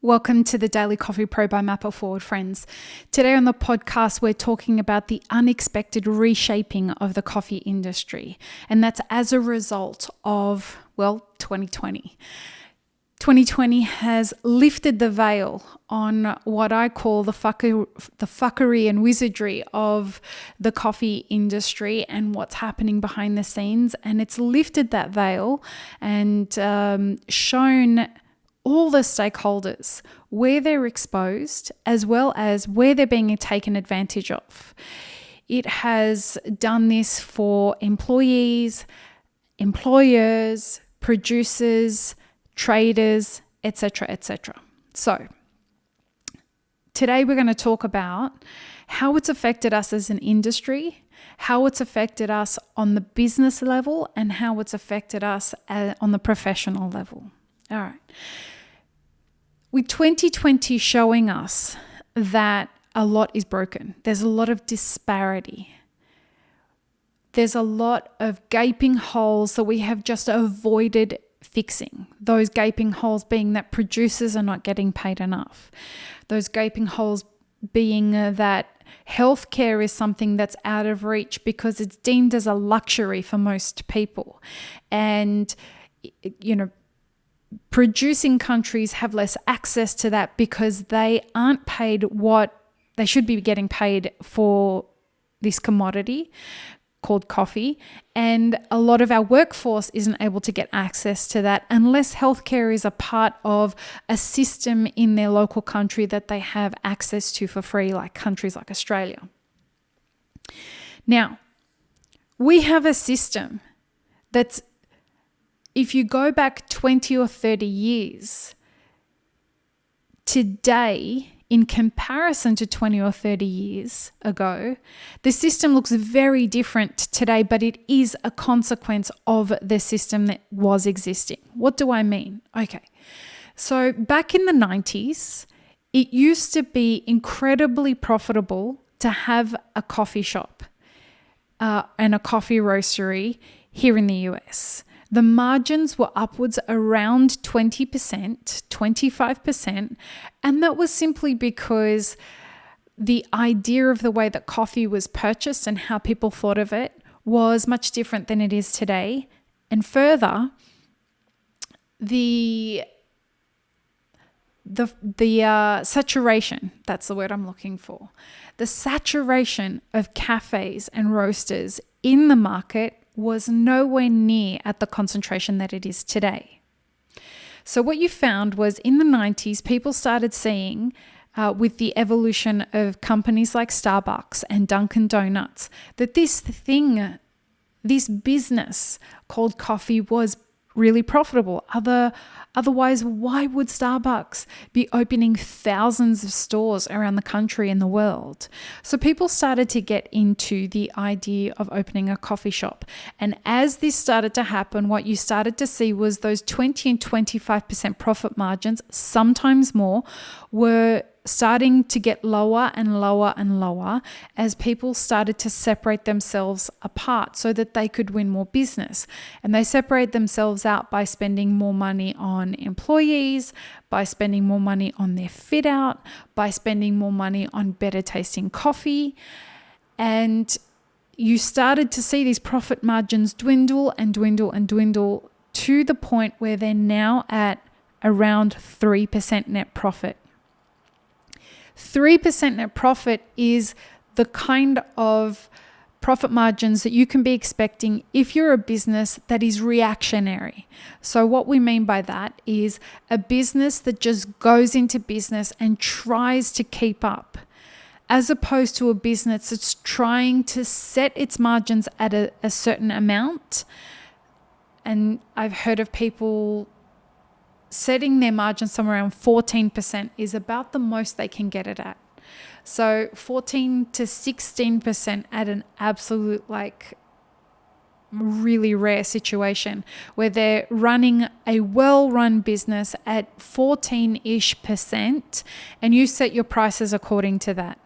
Welcome to the Daily Coffee Pro by Mapper Forward, friends. Today on the podcast, we're talking about the unexpected reshaping of the coffee industry. And that's as a result of, 2020. 2020 has lifted the veil on what I call the fuckery and wizardry of the coffee industry and what's happening behind the scenes. And it's lifted that veil and shown all the stakeholders where they're exposed as well as where they're being taken advantage of. It has done this for employees, employers, producers, traders, etc., etc. So today we're going to talk about how it's affected us as an industry, how it's affected us on the business level, and how it's affected us on the professional level. All right. With 2020 showing us that a lot is broken, there's a lot of disparity. There's a lot of gaping holes that we have just avoided fixing. Those gaping holes being that producers are not getting paid enough. Those gaping holes being that healthcare is something that's out of reach because it's deemed as a luxury for most people. And, producing countries have less access to that because they aren't paid what they should be getting paid for this commodity called coffee. And a lot of our workforce isn't able to get access to that unless healthcare is a part of a system in their local country that they have access to for free, like countries like Australia. Now, we have a system that's, if you go back 20 or 30 years, today, in comparison to 20 or 30 years ago, the system looks very different today, but it is a consequence of the system that was existing. What do I mean? Okay, so back in the 90s, it used to be incredibly profitable to have a coffee shop and a coffee roastery here in the US. The margins were upwards around 20%, 25%, and that was simply because the idea of the way that coffee was purchased and how people thought of it was much different than it is today. And further, the saturation, that's the word I'm looking for, the saturation of cafes and roasters in the market was nowhere near at the concentration that it is today. So what you found was in the 90s, people started seeing with the evolution of companies like Starbucks and Dunkin' Donuts, that this business called coffee was really profitable. Otherwise, why would Starbucks be opening thousands of stores around the country and the world? So people started to get into the idea of opening a coffee shop. And as this started to happen, what you started to see was those 20 and 25% profit margins, sometimes more, were starting to get lower and lower and lower as people started to separate themselves apart so that they could win more business. And they separate themselves out by spending more money on employees, by spending more money on their fit out, by spending more money on better tasting coffee. And you started to see these profit margins dwindle and dwindle and dwindle to the point where they're now at around 3% net profit. 3% net profit is the kind of profit margins that you can be expecting if you're a business that is reactionary. So what we mean by that is a business that just goes into business and tries to keep up, as opposed to a business that's trying to set its margins at a certain amount. And I've heard of people setting their margin somewhere around 14% is about the most they can get it at. So 14 to 16% at an absolute really rare situation where they're running a well-run business at 14-ish% and you set your prices according to that.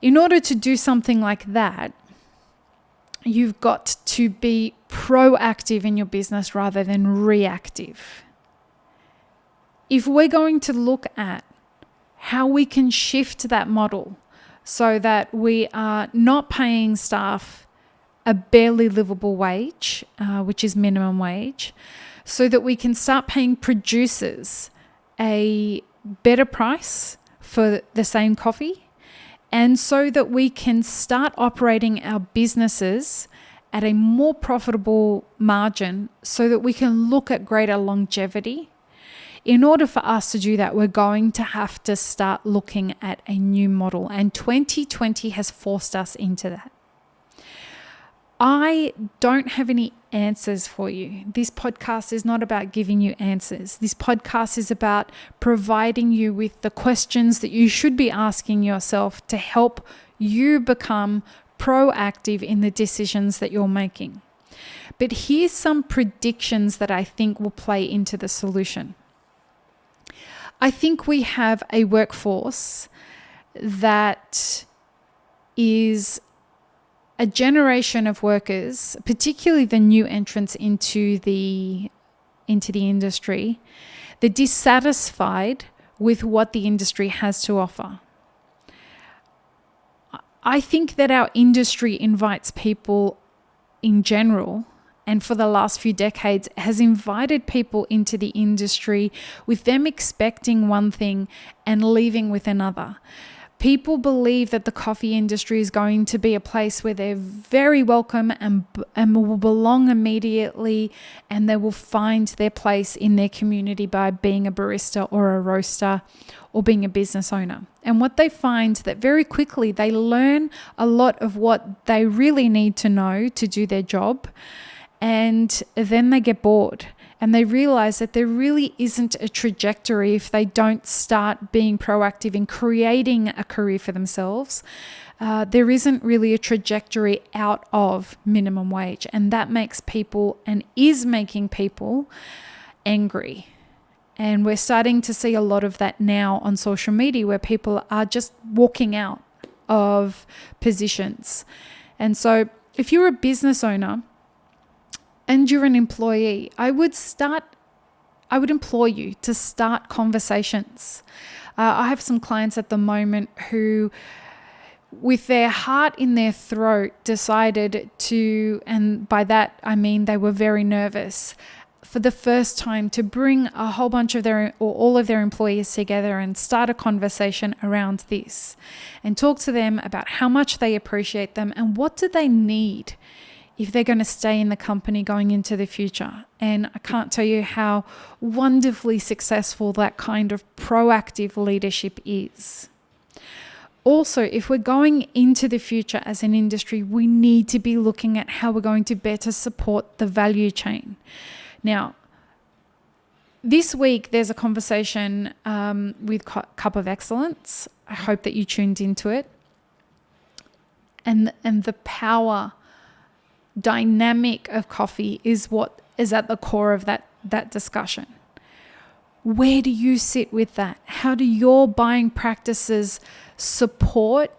In order to do something like that, you've got to be proactive in your business rather than reactive. if we're going to look at how we can shift that model so that we are not paying staff a barely livable wage, which is minimum wage, so that we can start paying producers a better price for the same coffee, and so that we can start operating our businesses at a more profitable margin so that we can look at greater longevity. In order for us to do that, we're going to have to start looking at a new model, and 2020 has forced us into that. I don't have any answers for you. This podcast is not about giving you answers. This podcast is about providing you with the questions that you should be asking yourself to help you become proactive in the decisions that you're making. But here's some predictions that I think will play into the solution. I think we have a workforce that is a generation of workers, particularly the new entrants into the industry, they're dissatisfied with what the industry has to offer. I think that our industry invites people in general, and for the last few decades has invited people into the industry with them expecting one thing and leaving with another. People believe that the coffee industry is going to be a place where they're very welcome and will belong immediately, and they will find their place in their community by being a barista or a roaster or being a business owner. And what they find that very quickly they learn a lot of what they really need to know to do their job, and then they get bored. And they realize that there really isn't a trajectory if they don't start being proactive in creating a career for themselves. There isn't really a trajectory out of minimum wage. And that makes people and is making people angry. And we're starting to see a lot of that now on social media, where people are just walking out of positions. And so if you're a business owner and you're an employee, I would implore you to start conversations. I have some clients at the moment who, with their heart in their throat, decided to, and by that I mean they were very nervous, for the first time to bring a whole bunch of all of their employees together and start a conversation around this and talk to them about how much they appreciate them and what do they need if they're going to stay in the company going into the future. And I can't tell you how wonderfully successful that kind of proactive leadership is. Also, if we're going into the future as an industry, we need to be looking at how we're going to better support the value chain. Now, this week there's a conversation with Cup of Excellence. I hope that you tuned into it. And the power dynamic of coffee is what is at the core of that discussion. Where do you sit with that? How do your buying practices support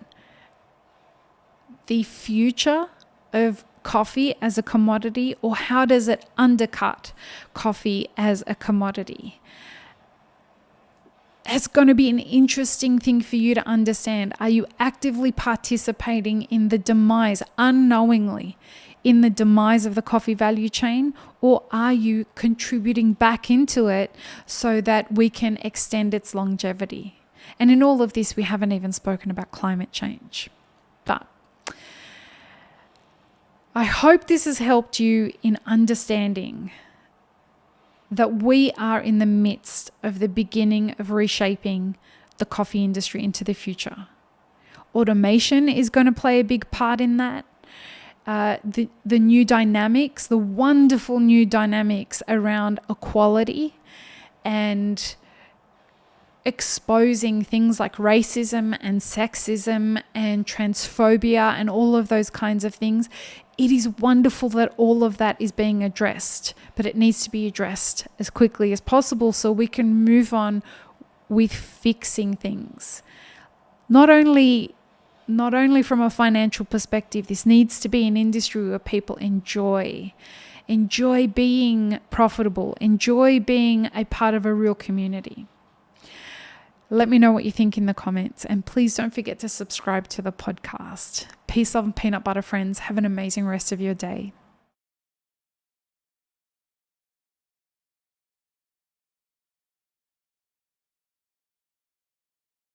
the future of coffee as a commodity, or how does it undercut coffee as a commodity? It's going to be an interesting thing for you to understand. Are you actively participating in the demise, unknowingly, in the demise of the coffee value chain, or are you contributing back into it so that we can extend its longevity? And in all of this, we haven't even spoken about climate change. But I hope this has helped you in understanding that we are in the midst of the beginning of reshaping the coffee industry into the future. Automation is going to play a big part in that. The new dynamics, the wonderful new dynamics around equality and exposing things like racism and sexism and transphobia and all of those kinds of things. It is wonderful that all of that is being addressed, but it needs to be addressed as quickly as possible so we can move on with fixing things. Not only from a financial perspective, this needs to be an industry where people enjoy enjoy being profitable, enjoy being a part of a real community. Let me know what you think in the comments, and please don't forget to subscribe to the podcast. Peace, love, and peanut butter, friends. Have an amazing rest of your day.